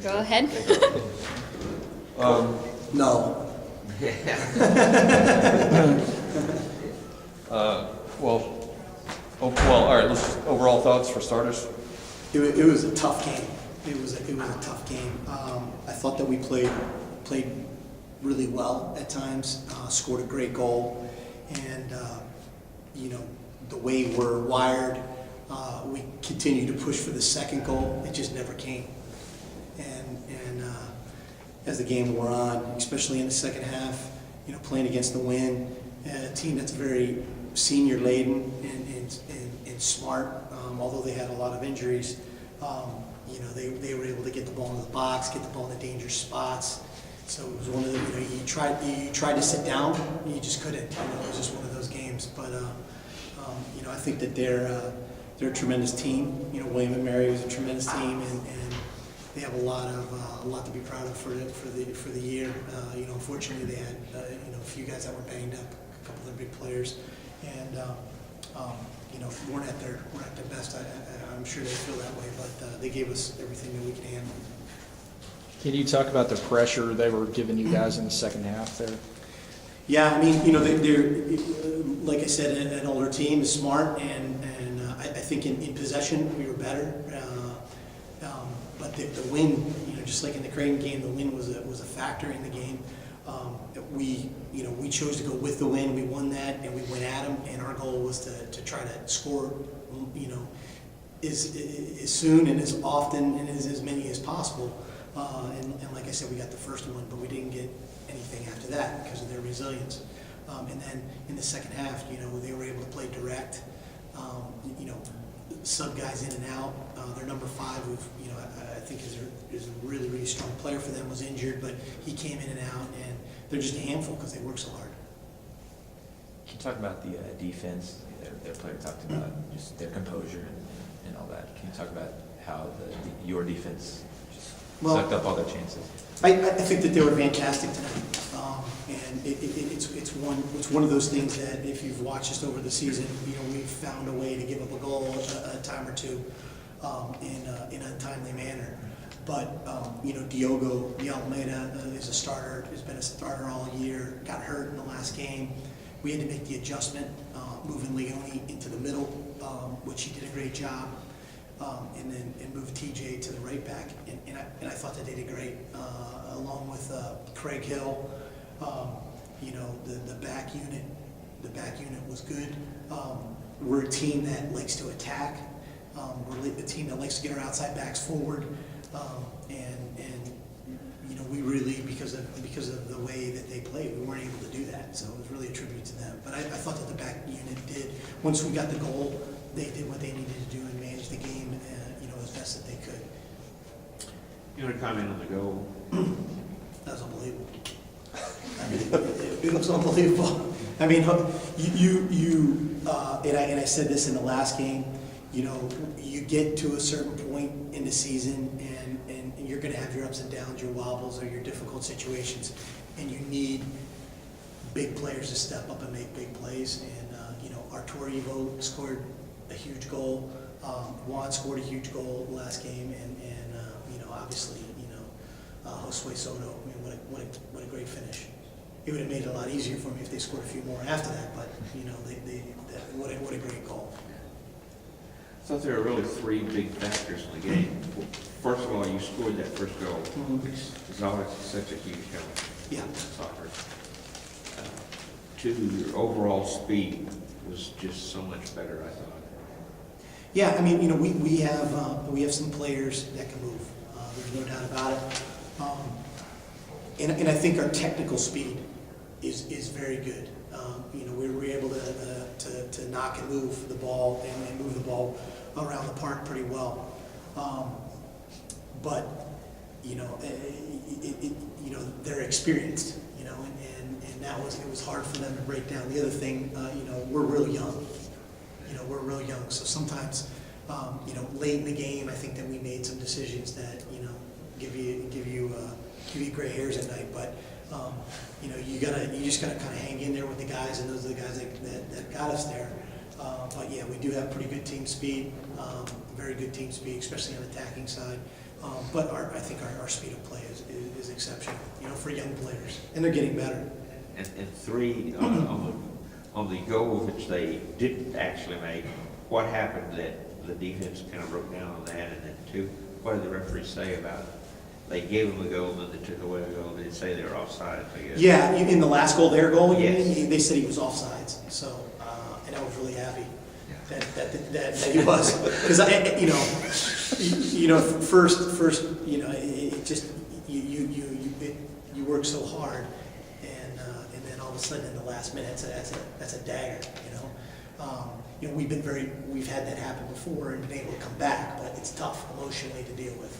Go ahead. No. All right. Let's overall thoughts for starters. It was a tough game. It was a tough game. I thought that we played really well at times. Scored a great goal, and the way we're wired, we continued to push for the second goal. It just never came. And as the game wore on, especially in the second half, playing against the wind, a team that's very senior laden and smart, although they had a lot of injuries. They were able to get the ball in the box, get the ball in the dangerous spots. So it was one of the, you tried to sit down, you just couldn't. It was just one of those games. But I think that they're a tremendous team. William and Mary was a tremendous team, and they have a lot to be proud of for the year. Unfortunately, they had a few guys that were banged up, a couple of their big players, and weren't at their best. I'm sure they feel that way, but they gave us everything that we could handle. Can you talk about the pressure they were giving you guys in the second half there? Yeah, I mean, they're like I said, an older team, is smart, and I think in possession we were better. But the wind, just like in the Creighton game, the wind was a factor in the game. We chose to go with the wind. We won that, and we went at them. And our goal was to try to score, as soon and as often and as many as possible. And like I said, we got the first one, but we didn't get anything after that because of their resilience. And then in the second half, they were able to play direct. Sub guys in and out. Their number 5, who I think is a really, really strong player for them, was injured, but he came in and out, and they're just a handful because they work so hard. Can you talk about the defense? Their player talked about just their composure and all that. Can you talk about how your defense just sucked up all their chances? I think that they were fantastic tonight, and it's one of those things that if you've watched us over the season, we've found a way to give up a goal a time or two in a timely manner. But Diogo Almeida is a starter. Has been a starter all year. Got hurt in the last game. We had to make the adjustment, moving Leone into the middle, which he did a great job. And move TJ to the right back, and I thought that they did great, along with Craig Hill. The back unit was good. We're a team that likes to attack. We're a team that likes to get our outside backs forward, and we really, because of the way that they played, we weren't able to do that. So it was really a tribute to them. But I thought that the back unit did. Once we got the goal, they did what they needed to do and manage the game, as best that they could. You want to comment on the goal? That was unbelievable. I mean, it was unbelievable. I mean, and I said this in the last game. You get to a certain point in the season, and you're going to have your ups and downs, your wobbles, or your difficult situations, and you need big players to step up and make big plays. And Arturo Evo scored a huge goal. Juan scored a huge goal last game, and obviously, Josue Soto. I mean, what a great finish. It would have made it a lot easier for me if they scored a few more after that. But what a great goal. I thought there were really 3 big factors in the game. First of all, you scored that first goal, which is always such a huge help in soccer. 2, your overall speed was just so much better, I thought. Yeah, I mean, we have some players that can move. There's no doubt about it. And I think our technical speed is very good. We were able to knock and move the ball and move the ball around the park pretty well. But they're experienced. And it was hard for them to break down. The other thing, we're real young. We're real young, so sometimes, late in the game, I think that we made some decisions that, give you gray hairs at night. But you just gotta kind of hang in there with the guys, and those are the guys that got us there. But yeah, we do have pretty good team speed, very good team speed, especially on the attacking side. But I think our speed of play is exceptional, for young players, and they're getting better. And three, on the goal which they didn't actually make, what happened that the defense kind of broke down on that? And then two, what did the referee say about it? They gave them a goal, and then they took away a goal. They didn't say they were offside, I guess. Yeah, in the last goal, their goal, Yes. they said he was offsides, so, and I was really happy that he was. Because, first, it just, you work so hard, and then all of a sudden in the last minute, that's a dagger, we've had that happen before and been able to come back, but it's tough emotionally to deal with.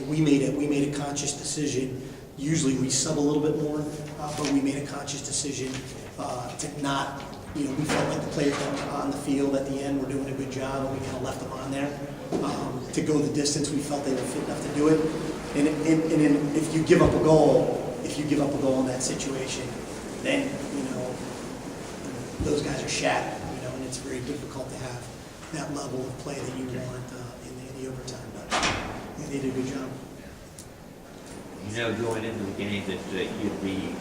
We made a conscious decision. Usually we sub a little bit more, but we made a conscious decision to not, we felt like the players on the field at the end were doing a good job, and we kind of left them on there. To go the distance, we felt they were fit enough to do it. And if you give up a goal in that situation, then, those guys are shattered, and it's very difficult to have that level of play that you want in the overtime. But they did a good job. Going into the game that you'd be,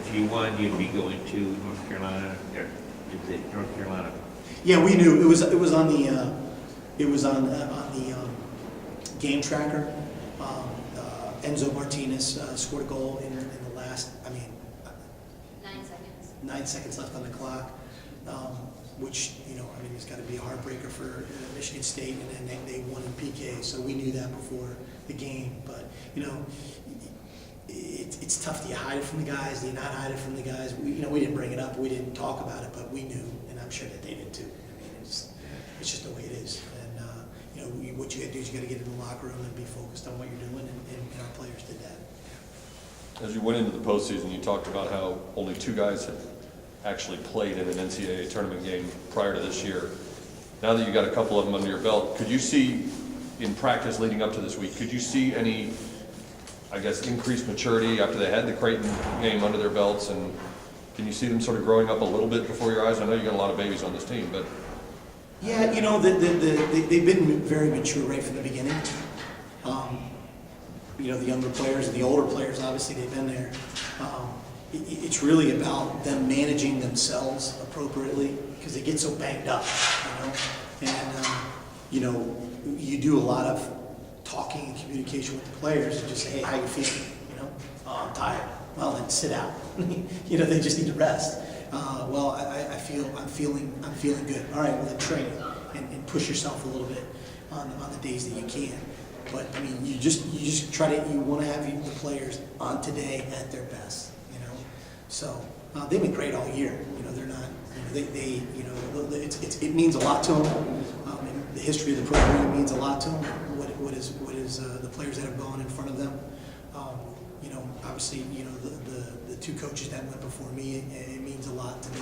if you won, you'd be going to North Carolina, or is it North Carolina? Yeah, we knew it was on the game tracker. Enzo Martinez scored a goal in the last. 9 seconds. 9 seconds left on the clock, which it's got to be a heartbreaker for Michigan State, and then they won in PK. So we knew that before the game, but it's tough. Do you hide it from the guys? Do you not hide it from the guys? We didn't bring it up. We didn't talk about it, but we knew, and I'm sure that they did too. It's just the way it is. And what you got to do is you got to get in the locker room and be focused on what you're doing, and our players did that. As you went into the postseason, you talked about how only 2 guys had actually played in an NCAA tournament game prior to this year. Now that you got a couple of them under your belt, could you see in practice leading up to this week, could you see any, increased maturity after they had the Creighton game under their belts, and can you see them sort of growing up a little bit before your eyes? I know you got a lot of babies on this team, but... Yeah, they've been very mature right from the beginning. The younger players and the older players, obviously, they've been there. It's really about them managing themselves appropriately because they get so banged up, And, you do a lot of talking and communication with the players and just say, hey, how you feeling? Oh, I'm tired. Well, then sit out. They just need to rest. I'm feeling good. All right, well then train and push yourself a little bit on the days that you can. But you just try to, you want to have the players on today at their best. So they've been great all year. They're not. It means a lot to them. The history of the program means a lot to them. What is the players that have gone in front of them. Obviously, the 2 coaches that went before me, it means a lot to me,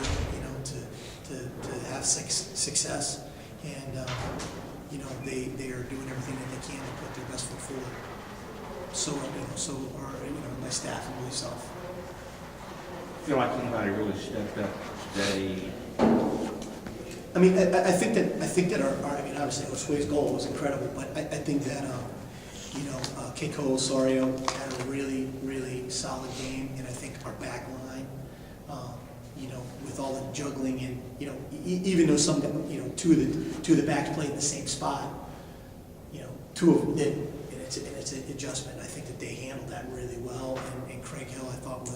to have success, and they are doing everything that they can to put their best foot forward. So are my staff and myself. I feel like anybody really stepped up today. I think that our obviously Josue's goal was incredible, but I think that Keiko Osorio had a really, really solid game, and I think our back line, with all the juggling and even though some 2 of the backs played in the same spot, 2 of them didn't, and it's an adjustment. I think that they handled that really well, and Craig Hill I thought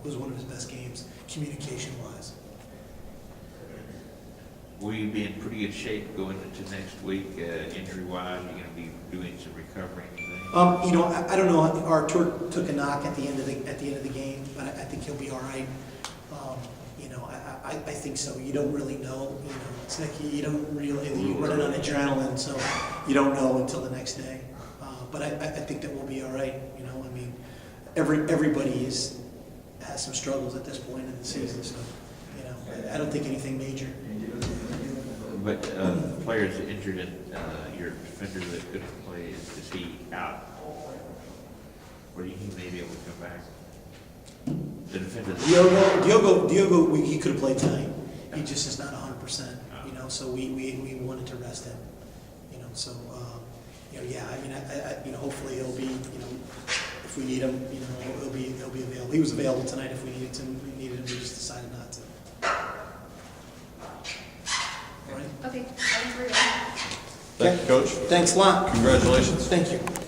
was one of his best games communication wise. Will you be in pretty good shape going into next week, injury-wise? You're going to be doing some recovering today? I don't know. Artur took a knock at the end of the game, but I think he'll be all right. I think so. You don't really know. It's like you don't really. You run it on adrenaline, so you don't know until the next day. But I think that we'll be all right. Everybody has some struggles at this point in the season, so I don't think anything major. But players injured in your defender that couldn't play, is he out? Or he may be able to come back? The defender. Diogo, he could have played tonight. He just is not 100%. So we wanted to rest him. so, yeah, I mean, hopefully he'll be, if we need him, he'll be available. He was available tonight if we needed him, we just decided not to. All right? Okay, I think we're good. Thank you, Coach. Thanks a lot. Congratulations. Thank you.